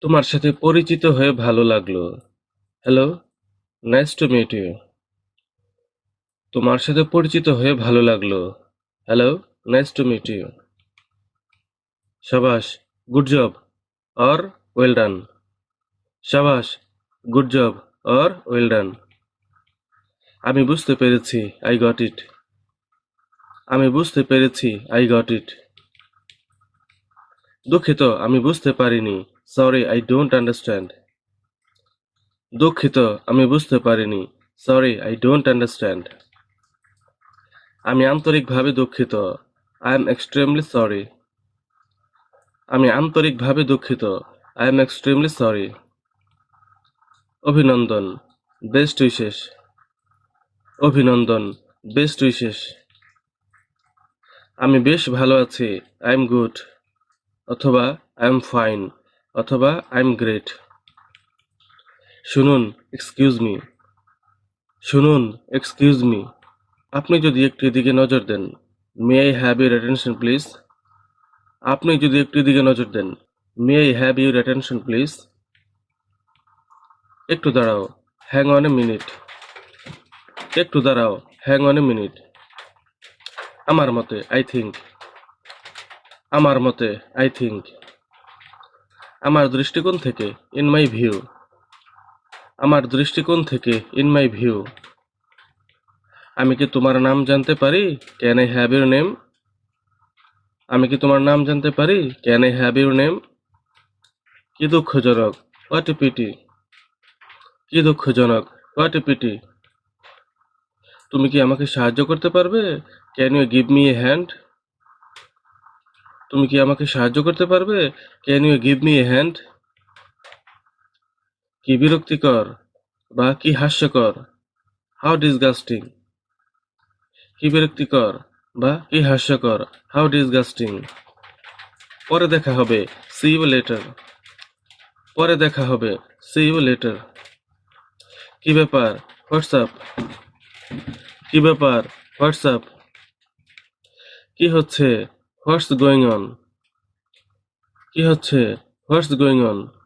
তোমার সাথে পরিচিত হয়ে ভালো লাগলো। Hello, nice to meet you. তোমার সাথে পরিচিত হয়ে ভালো লাগলো। Hello, nice to meet you. শাবাশ, good job or well done. শাবাশ, good job or well done. আমি বুঝতে পেরেছি, আই গট ইট। আমি বুঝতে পেরেছি, আই গট ইট। দুঃখিত, আমি বুঝতে পারিনি। Sorry, I don't understand. দুঃখিত, আমি বুঝতে পারিনি। Sorry, I don't understand. আমি আন্তরিকভাবে দুঃখিত। I am extremely sorry. আমি আন্তরিকভাবে দুঃখিত। I am extremely sorry. অভিনন্দন, বেস্ট উইশেস। অভিনন্দন, বেস্ট উইশেস। আমি বেশ ভালো আছি, আই এম গুড। অথবা আই এম ফাইন। অথবা আই এম গ্রেট। শুনুন, এক্সকিউজ মি। শুনুন, এক্সকিউজ মি। আপনি যদি একটু এদিকে নজর দেন। May I have your attention please. আপনি যদি একটু এদিকে নজর দেন। May I have your attention please. একটু দাঁড়াও, হ্যাং অন এ মিনিট। একটু দাঁড়াও, হ্যাং অন এ মিনিট। আমার মতে, আই থিঙ্ক। আমার মতে, আই থিঙ্ক। আমার দৃষ্টিকোণ থেকে, ইন মাই ভিউ। আমার দৃষ্টিকোণ থেকে, ইন মাই ভিউ। আমি কি তোমার নাম জানতে পারি? Can I have your name? আমি কি তোমার নাম জানতে পারি? Can I have your name? কি দুঃখজনক, হোয়াট এ পিটি। কি দুঃখজনক, হোয়াট এ পিটি। তুমি কি আমাকে সাহায্য করতে পারবে? Can you give me a hand? তুমি কি আমাকে সাহায্য করতে পারবে? Can you give me a hand? কি বিরক্তিকর বা কি হাস্যকর। How disgusting. কি বিরক্তিকর বা কি হাস্যকর। How disgusting. পরে দেখা হবে, সি ইউ লেটার। পরে দেখা হবে, সি ইউ লেটার। কি ব্যাপার, হোয়াটসঅ্যাপ। কি ব্যাপার, হোয়াটসঅ্যাপ। কি হচ্ছে, হোয়াটস গোয়িং অন। কি হচ্ছে, হোয়াটস গোয়িং অন।